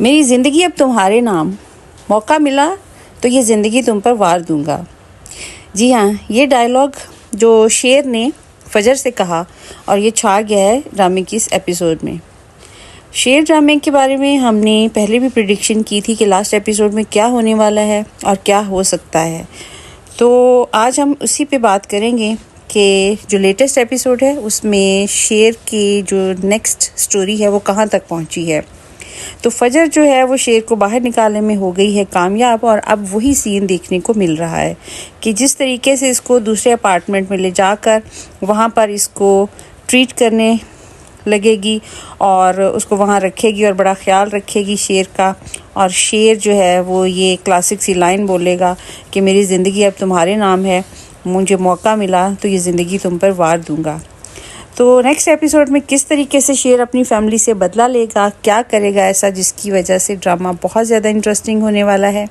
मेरी ज़िंदगी अब तुम्हारे नाम, मौका मिला तो ये ज़िंदगी तुम पर वार दूंगा। जी हाँ, ये डायलॉग जो शेर ने फजर से कहा और ये छा गया है ड्रामे की इस एपिसोड में। शेर ड्रामे के बारे में हमने पहले भी प्रिडिक्शन की थी कि लास्ट एपिसोड में क्या होने वाला है और क्या हो सकता है। तो आज हम उसी पे बात करेंगे कि जो लेटेस्ट एपिसोड है उसमें शेर की जो नेक्स्ट स्टोरी है वो कहाँ तक पहुँची है। तो फजर जो है वो शेर को बाहर निकालने में हो गई है कामयाब और अब वही सीन देखने को मिल रहा है कि जिस तरीके से इसको दूसरे अपार्टमेंट में ले जाकर वहाँ पर इसको ट्रीट करने लगेगी और उसको वहाँ रखेगी और बड़ा ख्याल रखेगी शेर का। और शेर जो है वो ये क्लासिक सी लाइन बोलेगा कि मेरी ज़िंदगी अब तुम्हारे नाम है, मुझे मौका मिला तो ये ज़िंदगी तुम पर वार दूंगा। तो नेक्स्ट एपिसोड में किस तरीके से शेर अपनी फैमिली से बदला लेगा, क्या करेगा ऐसा जिसकी वजह से ड्रामा बहुत ज़्यादा इंटरेस्टिंग होने वाला है।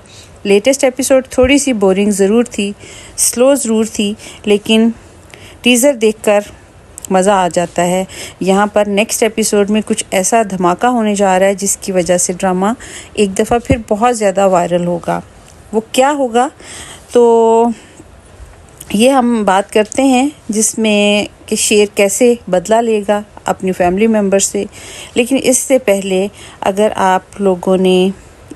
लेटेस्ट एपिसोड थोड़ी सी बोरिंग ज़रूर थी, स्लो ज़रूर थी, लेकिन टीज़र देखकर मज़ा आ जाता है। यहाँ पर नेक्स्ट एपिसोड में कुछ ऐसा धमाका होने जा रहा है जिसकी वजह से ड्रामा एक दफ़ा फिर बहुत ज़्यादा वायरल होगा। वो क्या होगा तो ये हम बात करते हैं जिसमें कि शेर कैसे बदला लेगा अपनी फैमिली मेम्बर से। लेकिन इससे पहले अगर आप लोगों ने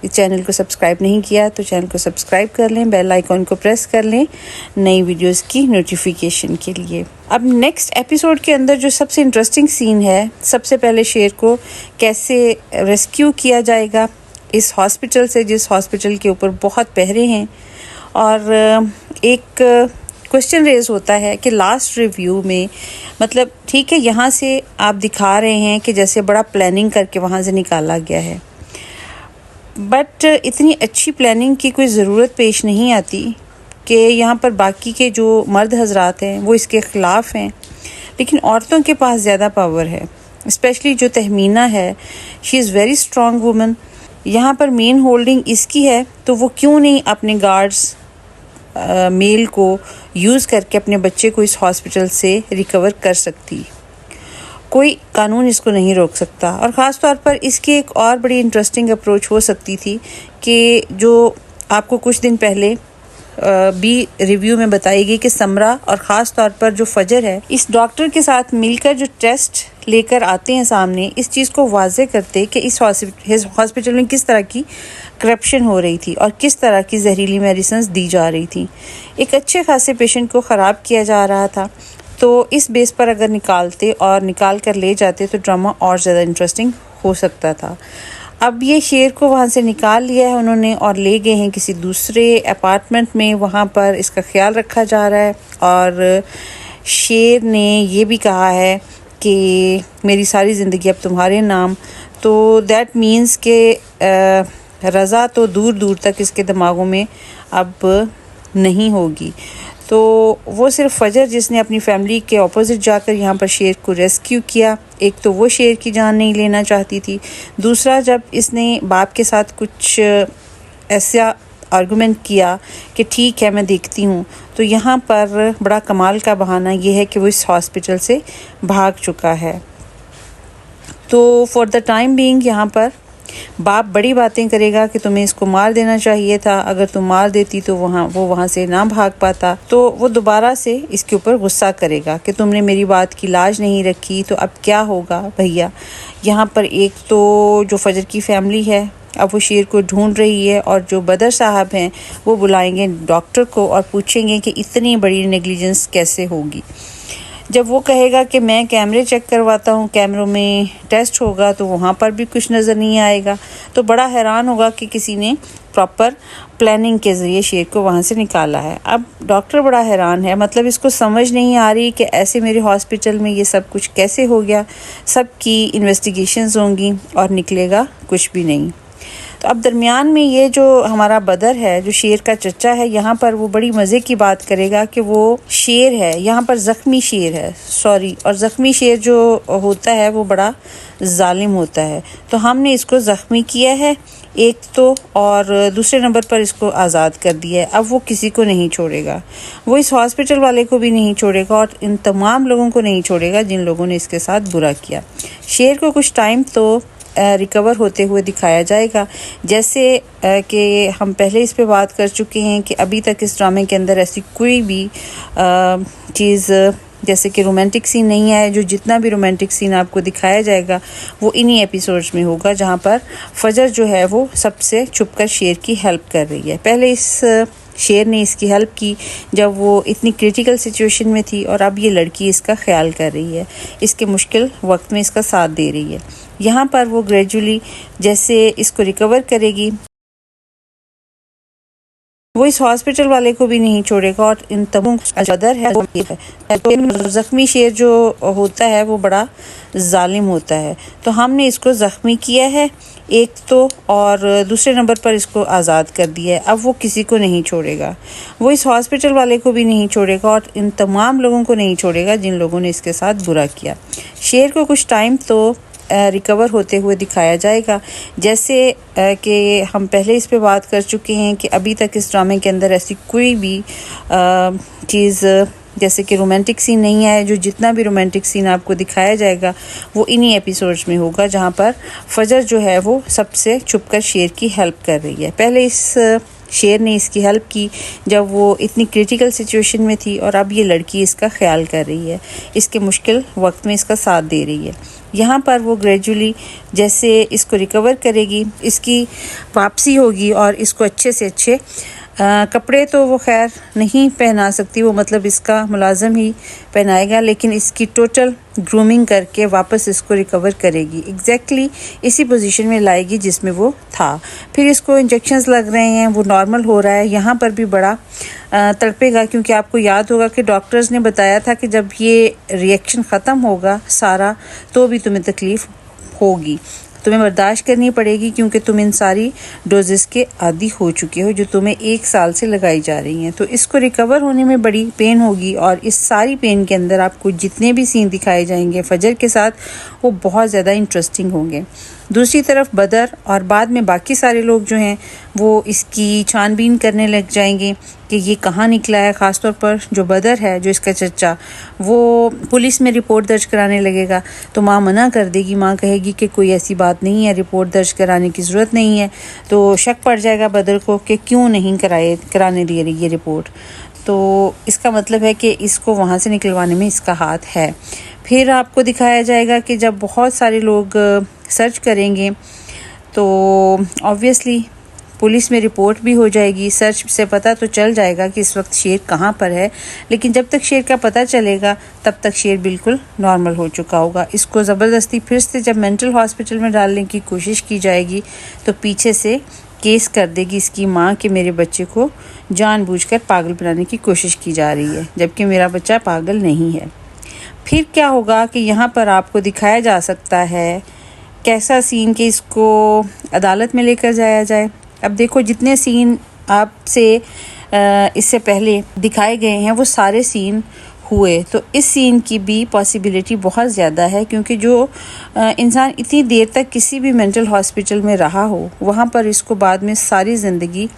चैनल को सब्सक्राइब नहीं किया तो चैनल को सब्सक्राइब कर लें, बेल आइकॉन को प्रेस कर लें नई वीडियोस की नोटिफिकेशन के लिए। अब नेक्स्ट एपिसोड के अंदर जो सबसे इंटरेस्टिंग सीन है, सबसे पहले शेर को कैसे रेस्क्यू किया जाएगा इस हॉस्पिटल से, जिस हॉस्पिटल के ऊपर बहुत पहरे हैं। और एक क्वेश्चन रेज होता है कि लास्ट रिव्यू में मतलब ठीक है यहाँ से आप दिखा रहे हैं कि जैसे बड़ा प्लानिंग करके वहाँ से निकाला गया है, बट इतनी अच्छी प्लानिंग की कोई ज़रूरत पेश नहीं आती कि यहाँ पर बाकी के जो मर्द हजरात हैं वो इसके ख़िलाफ़ हैं, लेकिन औरतों के पास ज़्यादा पावर है। स्पेशली जो तहमीना है, she is very strong woman. यहाँ पर मेन होल्डिंग इसकी है, तो वो क्यों नहीं अपने गार्ड्स मेल को यूज़ करके अपने बच्चे को इस हॉस्पिटल से रिकवर कर सकती। कोई कानून इसको नहीं रोक सकता। और ख़ास तौर पर इसकी एक और बड़ी इंटरेस्टिंग अप्रोच हो सकती थी कि जो आपको कुछ दिन पहले भी रिव्यू में बताई गई कि समरा और ख़ास तौर पर जो फजर है इस डॉक्टर के साथ मिलकर जो टेस्ट लेकर आते हैं सामने, इस चीज़ को वाज़े करते कि इस हॉस्पिटल में किस तरह की करप्शन हो रही थी और किस तरह की जहरीली मेडिसिन दी जा रही थी। एक अच्छे खासे पेशेंट को ख़राब किया जा रहा था। तो इस बेस पर अगर निकालते और निकाल कर ले जाते तो ड्रामा और ज़्यादा इंटरेस्टिंग हो सकता था। अब ये शेर को वहाँ से निकाल लिया है उन्होंने और ले गए हैं किसी दूसरे अपार्टमेंट में, वहाँ पर इसका ख्याल रखा जा रहा है। और शेर ने ये भी कहा है कि मेरी सारी ज़िंदगी अब तुम्हारे नाम। तो दैट मीन्स के रज़ा तो दूर दूर तक इसके दिमागों में अब नहीं होगी। तो वो सिर्फ फजर जिसने अपनी फैमिली के ऑपोजिट जाकर यहाँ पर शेर को रेस्क्यू किया, एक तो वो शेर की जान नहीं लेना चाहती थी, दूसरा जब इसने बाप के साथ कुछ ऐसा आर्गुमेंट किया कि ठीक है मैं देखती हूँ, तो यहाँ पर बड़ा कमाल का बहाना ये है कि वो इस हॉस्पिटल से भाग चुका है। तो फॉर द टाइम बीइंग यहाँ पर बाप बड़ी बातें करेगा कि तुम्हें इसको मार देना चाहिए था, अगर तुम मार देती तो वो वहाँ से ना भाग पाता। तो वो दोबारा से इसके ऊपर गुस्सा करेगा कि तुमने मेरी बात की लाज नहीं रखी, तो अब क्या होगा भैया। यहाँ पर एक तो जो फजर की फैमिली है अब वो शेर को ढूंढ रही है और जो बदर साहब हैं वो बुलाएंगे डॉक्टर को और पूछेंगे कि इतनी बड़ी नेग्लिजेंस कैसे होगी। जब वो कहेगा कि मैं कैमरे चेक करवाता हूँ, कैमरों में टेस्ट होगा, तो वहाँ पर भी कुछ नज़र नहीं आएगा। तो बड़ा हैरान होगा कि किसी ने प्रॉपर प्लानिंग के ज़रिए शेर को वहाँ से निकाला है। अब डॉक्टर बड़ा हैरान है, मतलब इसको समझ नहीं आ रही कि ऐसे मेरे हॉस्पिटल में ये सब कुछ कैसे हो गया। सब की इन्वेस्टिगेशंस होंगी और निकलेगा कुछ भी नहीं। तो अब दरमियान में ये जो हमारा बदर है, जो शेर का चच्चा है, यहाँ पर वो बड़ी मज़े की बात करेगा कि वो शेर है, यहाँ पर ज़ख्मी शेर है, सॉरी, और ज़ख्मी शेर जो होता है वो बड़ा जालिम होता है। तो हमने इसको ज़ख्मी किया है एक तो, और दूसरे नंबर पर इसको आज़ाद कर दिया है। अब वो किसी को नहीं छोड़ेगा, वो इस हॉस्पिटल वाले को भी नहीं छोड़ेगा और इन तमाम लोगों को नहीं छोड़ेगा जिन लोगों ने इसके साथ बुरा किया। शेर को कुछ टाइम तो रिकवर होते हुए दिखाया जाएगा। जैसे कि हम पहले इस पे बात कर चुके हैं कि अभी तक इस ड्रामे के अंदर ऐसी कोई भी चीज़ जैसे कि रोमांटिक सीन नहीं है। जो जितना भी रोमांटिक सीन आपको दिखाया जाएगा वो इन्हीं एपिसोड्स में होगा, जहाँ पर फजर जो है वो सबसे छुपकर शेर की हेल्प कर रही है। पहले इस शेर ने इसकी हेल्प की जब वो इतनी क्रिटिकल सिचुएशन में थी, और अब ये लड़की इसका ख्याल कर रही है, इसके मुश्किल वक्त में इसका साथ दे रही है। यहाँ पर वो ग्रेजुअली जैसे इसको रिकवर करेगी, वो इस हॉस्पिटल वाले को भी नहीं छोड़ेगा और इन तबों अदर है। तो ज़ख्मी शेर जो होता है वो बड़ा जालिम होता है, तो हमने इसको ज़ख्मी किया है एक तो, और दूसरे नंबर पर इसको आज़ाद कर दिया है। अब वो किसी को नहीं छोड़ेगा, वो इस हॉस्पिटल वाले को भी नहीं छोड़ेगा और इन तमाम लोगों को नहीं छोड़ेगा जिन लोगों ने इसके साथ बुरा किया। शेर को कुछ टाइम तो रिकवर होते हुए दिखाया जाएगा। जैसे कि हम पहले इस पे बात कर चुके हैं कि अभी तक इस ड्रामे के अंदर ऐसी कोई भी चीज़ जैसे कि रोमांटिक सीन नहीं है। जो जितना भी रोमांटिक सीन आपको दिखाया जाएगा वो इन्हीं एपिसोड्स में होगा, जहाँ पर फजर जो है वो सबसे छुपकर शेर की हेल्प कर रही है। पहले इस शेर ने इसकी हेल्प की जब वो इतनी क्रिटिकल सिचुएशन में थी, और अब ये लड़की इसका ख्याल कर रही है, इसके मुश्किल वक्त में इसका साथ दे रही है। यहाँ पर वो ग्रेजुअली जैसे इसको रिकवर करेगी, इसकी वापसी होगी और इसको अच्छे से अच्छे कपड़े तो वो खैर नहीं पहना सकती, वो मतलब इसका मुलाज़म ही पहनाएगा, लेकिन इसकी टोटल ग्रूमिंग करके वापस इसको रिकवर करेगी, एग्जैक्टली इसी पोजीशन में लाएगी जिसमें वो था। फिर इसको इंजेक्शंस लग रहे हैं, वो नॉर्मल हो रहा है। यहाँ पर भी बड़ा तड़पेगा, क्योंकि आपको याद होगा कि डॉक्टर्स ने बताया था कि जब ये रिएक्शन ख़त्म होगा सारा, तो भी तुम्हें तकलीफ़ होगी, तुम्हें बर्दाश्त करनी पड़ेगी, क्योंकि तुम इन सारी डोजेस के आदी हो चुके हो जो तुम्हें 1 साल से लगाई जा रही हैं। तो इसको रिकवर होने में बड़ी पेन होगी, और इस सारी पेन के अंदर आपको जितने भी सीन दिखाए जाएंगे फजर के साथ वो बहुत ज़्यादा इंटरेस्टिंग होंगे। दूसरी तरफ बदर और बाद में बाकी सारे लोग जो हैं वो इसकी छानबीन करने लग जाएंगे कि ये कहाँ निकला है। ख़ासतौर पर जो बदर है, जो इसका चचा, वो पुलिस में रिपोर्ट दर्ज कराने लगेगा, तो माँ मना कर देगी। माँ कहेगी कि कोई ऐसी बात नहीं है, रिपोर्ट दर्ज कराने की ज़रूरत नहीं है। तो शक पड़ जाएगा बदर को कि क्यों नहीं कराने दे रही ये रिपोर्ट। तो इसका मतलब है कि इसको वहाँ से निकलवाने में इसका हाथ है। फिर आपको दिखाया जाएगा कि जब बहुत सारे लोग सर्च करेंगे तो ऑब्वियसली पुलिस में रिपोर्ट भी हो जाएगी। सर्च से पता तो चल जाएगा कि इस वक्त शेर कहाँ पर है, लेकिन जब तक शेर का पता चलेगा तब तक शेर बिल्कुल नॉर्मल हो चुका होगा। इसको ज़बरदस्ती फिर से जब मेंटल हॉस्पिटल में डालने की कोशिश की जाएगी तो पीछे से केस कर देगी इसकी माँ कि मेरे बच्चे को जानबूझकर पागल बनाने की कोशिश की जा रही है, जबकि मेरा बच्चा पागल नहीं है। फिर क्या होगा कि यहाँ पर आपको दिखाया जा सकता है कैसा सीन कि इसको अदालत में लेकर जाया जाए। अब देखो, जितने सीन आपसे इससे पहले दिखाए गए हैं वो सारे सीन हुए, तो इस सीन की भी पॉसिबिलिटी बहुत ज़्यादा है, क्योंकि जो इंसान इतनी देर तक किसी भी मेंटल हॉस्पिटल में रहा हो वहाँ पर इसको बाद में सारी ज़िंदगी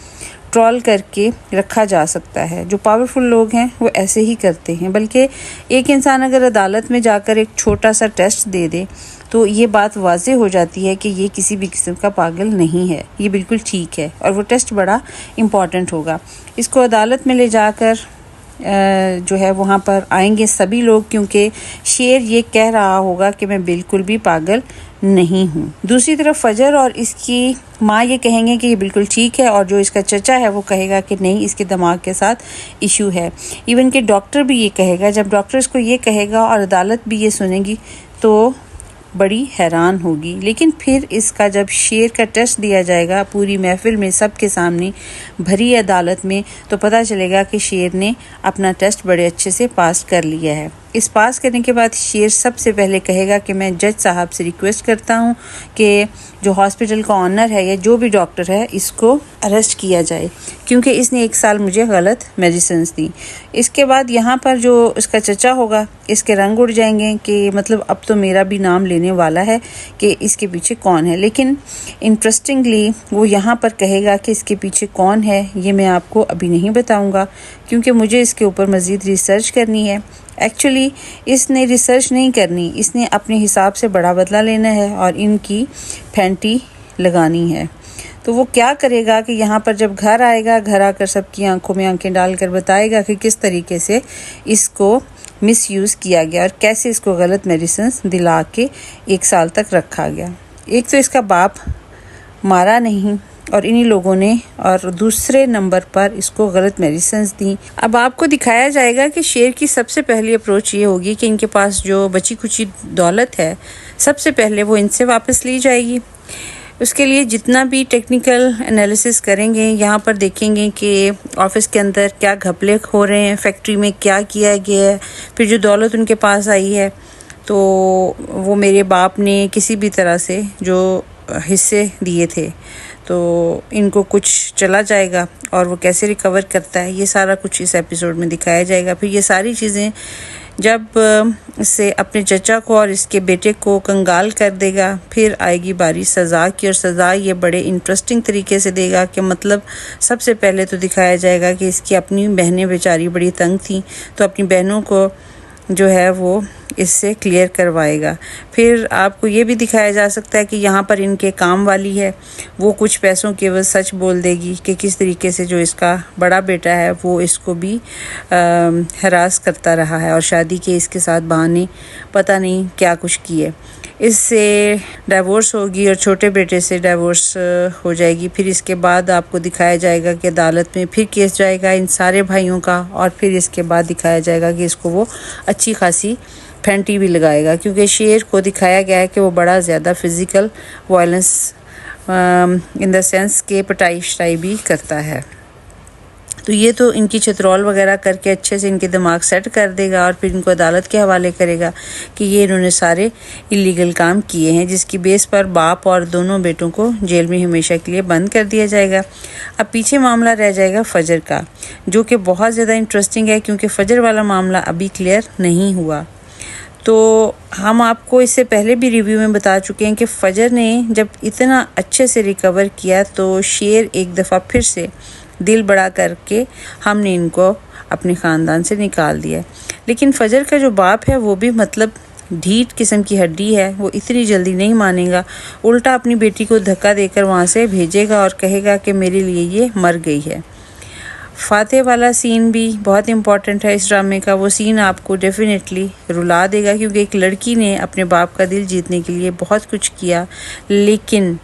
ट्रॉल करके रखा जा सकता है। जो पावरफुल लोग हैं वो ऐसे ही करते हैं। बल्कि एक इंसान अगर अदालत में जाकर एक छोटा सा टेस्ट दे दे तो ये बात वाज़ेह हो जाती है कि ये किसी भी किस्म का पागल नहीं है, ये बिल्कुल ठीक है, और वो टेस्ट बड़ा इम्पॉर्टेंट होगा। इसको अदालत में ले जाकर जो है वहाँ पर आएंगे सभी लोग, क्योंकि शेर ये कह रहा होगा कि मैं बिल्कुल भी पागल नहीं हूँ। दूसरी तरफ फजर और इसकी माँ ये कहेंगे कि ये बिल्कुल ठीक है, और जो इसका चचा है वो कहेगा कि नहीं, इसके दिमाग के साथ इशू है। इवन कि डॉक्टर भी ये कहेगा। जब डॉक्टर इसको ये कहेगा और अदालत भी ये सुनेगी तो बड़ी हैरान होगी। लेकिन फिर इसका जब शेर का टेस्ट दिया जाएगा पूरी महफिल में सबके सामने भरी अदालत में, तो पता चलेगा कि शेर ने अपना टेस्ट बड़े अच्छे से पास कर लिया है। इस पास करने के बाद शेर सबसे पहले कहेगा कि मैं जज साहब से रिक्वेस्ट करता हूँ कि जो हॉस्पिटल का ऑनर है या जो भी डॉक्टर है इसको अरेस्ट किया जाए, क्योंकि इसने 1 साल मुझे गलत मेडिसिन दी। इसके बाद यहाँ पर जो इसका चचा होगा इसके रंग उड़ जाएंगे कि मतलब अब तो मेरा भी नाम लेने वाला है कि इसके पीछे कौन है। लेकिन इंटरेस्टिंगली वो यहाँ पर कहेगा कि इसके पीछे कौन है ये मैं आपको अभी नहीं बताऊँगा, क्योंकि मुझे इसके ऊपर मज़ीद रिसर्च करनी है। एक्चुअली बेसिकली इसने रिसर्च नहीं करनी, इसने अपने हिसाब से बड़ा बदला लेना है और इनकी फैंटी लगानी है। तो वो क्या करेगा कि यहाँ पर जब घर आएगा, घर आकर सबकी आंखों में आंखें डालकर बताएगा कि किस तरीके से इसको मिसयूज़ किया गया और कैसे इसको गलत मेडिसिन दिला के 1 साल तक रखा गया। एक तो इसका बाप मारा नहीं और इन्हीं लोगों ने, और दूसरे नंबर पर इसको गलत मेडिसिन दी। अब आपको दिखाया जाएगा कि शेर की सबसे पहली अप्रोच ये होगी कि इनके पास जो बची कुची दौलत है सबसे पहले वो इनसे वापस ली जाएगी। उसके लिए जितना भी टेक्निकल एनालिसिस करेंगे, यहाँ पर देखेंगे कि ऑफिस के अंदर क्या घपले हो रहे हैं, फैक्ट्री में क्या किया गया है, फिर जो दौलत उनके पास आई है तो वो मेरे बाप ने किसी भी तरह से जो हिस्से दिए थे तो इनको कुछ चला जाएगा और वो कैसे रिकवर करता है, ये सारा कुछ इस एपिसोड में दिखाया जाएगा। फिर ये सारी चीज़ें जब इससे अपने चचा को और इसके बेटे को कंगाल कर देगा, फिर आएगी बारी सज़ा की, और सज़ा ये बड़े इंटरेस्टिंग तरीके से देगा कि मतलब सबसे पहले तो दिखाया जाएगा कि इसकी अपनी बहनें बेचारी बड़ी तंग थी, तो अपनी बहनों को जो है वो इससे क्लियर करवाएगा। फिर आपको ये भी दिखाया जा सकता है कि यहाँ पर इनके काम वाली है, वो कुछ पैसों के वजह सच बोल देगी कि किस तरीके से जो इसका बड़ा बेटा है वो इसको भी हरास करता रहा है और शादी के इसके साथ बहाने पता नहीं क्या कुछ किए। इससे डाइवोर्स होगी और छोटे बेटे से डाइवोर्स हो जाएगी। फिर इसके बाद आपको दिखाया जाएगा कि अदालत में फिर केस जाएगा इन सारे भाइयों का, और फिर इसके बाद दिखाया जाएगा कि इसको वो अच्छी खासी फैंटी भी लगाएगा, क्योंकि शेर को दिखाया गया है कि वो बड़ा ज़्यादा physical violence in the sense के पिटाई शिटाई भी करता है। तो ये तो इनकी चित्रोल वगैरह करके अच्छे से इनके दिमाग सेट कर देगा और फिर इनको अदालत के हवाले करेगा कि ये इन्होंने सारे इलीगल काम किए हैं, जिसकी बेस पर बाप और दोनों बेटों को जेल में हमेशा के लिए बंद कर दिया जाएगा। अब पीछे मामला रह जाएगा फजर का, जो कि बहुत ज़्यादा इंटरेस्टिंग है क्योंकि फजर वाला मामला अभी क्लियर नहीं हुआ। तो हम आपको इससे पहले भी रिव्यू में बता चुके हैं कि फजर ने जब इतना अच्छे से रिकवर किया तो शेर एक दफ़ा फिर से दिल बड़ा करके हमने इनको अपने ख़ानदान से निकाल दिया। लेकिन फजर का जो बाप है वो भी मतलब ढीठ किस्म की हड्डी है, वो इतनी जल्दी नहीं मानेगा, उल्टा अपनी बेटी को धक्का देकर वहाँ से भेजेगा और कहेगा कि मेरे लिए ये मर गई है। फातेह वाला सीन भी बहुत इम्पॉर्टेंट है इस ड्रामे का। वो सीन आपको डेफिनेटली रुला देगा क्योंकि एक लड़की ने अपने बाप का दिल जीतने के लिए बहुत कुछ किया, लेकिन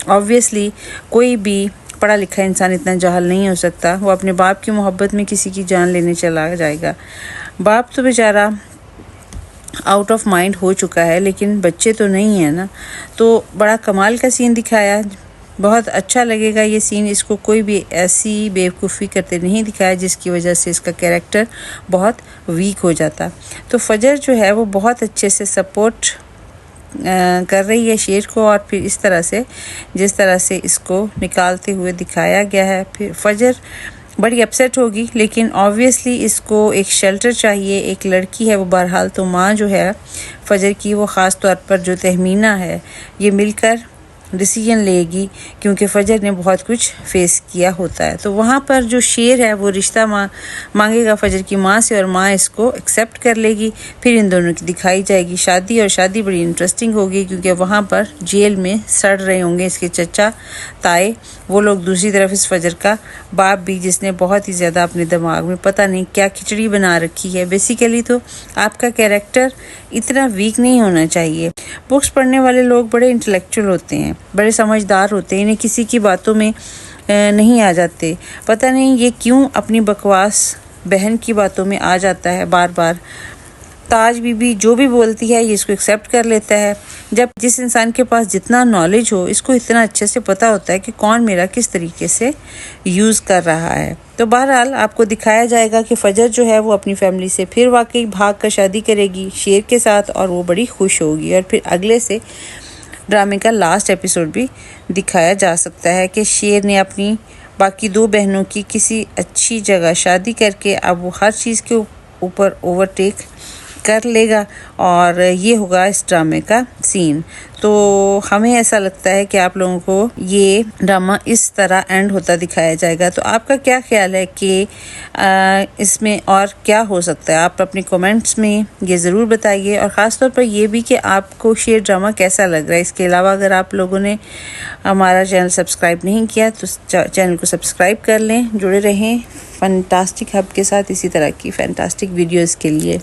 ऑब्वियसली कोई भी पढ़ा लिखा इंसान इतना जाहल नहीं हो सकता, वो अपने बाप की मोहब्बत में किसी की जान लेने चला जाएगा। बाप तो बेचारा आउट ऑफ माइंड हो चुका है, लेकिन बच्चे तो नहीं है ना। तो बड़ा कमाल का सीन दिखाया, बहुत अच्छा लगेगा ये सीन। इसको कोई भी ऐसी बेवकूफ़ी करते नहीं दिखाया जिसकी वजह से इसका कैरेक्टर बहुत वीक हो जाता। तो फजर जो है वो बहुत अच्छे से सपोर्ट कर रही है शेर को, और फिर इस तरह से जिस तरह से इसको निकालते हुए दिखाया गया है, फिर फजर बड़ी अपसेट होगी, लेकिन ऑब्वियसली इसको एक शेल्टर चाहिए। एक लड़की है वो, बहरहाल तो माँ जो है फजर की वो ख़ास तौर पर जो तहमीना है ये मिलकर डिसीजन लेगी क्योंकि फजर ने बहुत कुछ फेस किया होता है। तो वहाँ पर जो शेर है वो रिश्ता मांगेगा फजर की माँ से और माँ इसको एक्सेप्ट कर लेगी। फिर इन दोनों की दिखाई जाएगी शादी, और शादी बड़ी इंटरेस्टिंग होगी क्योंकि वहाँ पर जेल में सड़ रहे होंगे इसके चचा ताए, वो लोग, दूसरी तरफ इस फजर का बाप भी, जिसने बहुत ही ज़्यादा अपने दिमाग में पता नहीं क्या खिचड़ी बना रखी है। बेसिकली तो आपका कैरेक्टर इतना वीक नहीं होना चाहिए। बुक्स पढ़ने वाले लोग बड़े इंटेलेक्चुअल होते हैं, बड़े समझदार होते हैं, इन्हें किसी की बातों में नहीं आ जाते। पता नहीं ये क्यों अपनी बकवास बहन की बातों में आ जाता है बार बार। ताज बीबी जो भी बोलती है ये इसको एक्सेप्ट कर लेता है। जब जिस इंसान के पास जितना नॉलेज हो, इसको इतना अच्छे से पता होता है कि कौन मेरा किस तरीके से यूज़ कर रहा है। तो बहरहाल आपको दिखाया जाएगा कि फजर जो है वो अपनी फैमिली से फिर वाकई भाग कर शादी करेगी शेर के साथ, और वो बड़ी खुश होगी। और फिर अगले से ड्रामे का लास्ट एपिसोड भी दिखाया जा सकता है कि शेर ने अपनी बाकी 2 बहनों की किसी अच्छी जगह शादी करके अब वो हर चीज़ के ऊपर ओवरटेक कर लेगा और ये होगा इस ड्रामे का सीन। तो हमें ऐसा लगता है कि आप लोगों को ये ड्रामा इस तरह एंड होता दिखाया जाएगा। तो आपका क्या ख्याल है कि इसमें और क्या हो सकता है? आप अपने कमेंट्स में ये ज़रूर बताइए और ख़ास तौर पर ये भी कि आपको शेर ड्रामा कैसा लग रहा है। इसके अलावा अगर आप लोगों ने हमारा चैनल सब्सक्राइब नहीं किया तो चैनल को सब्सक्राइब कर लें। जुड़े रहें फैंटास्टिक हब के साथ इसी तरह की फैंटास्टिक वीडियोज़ के लिए।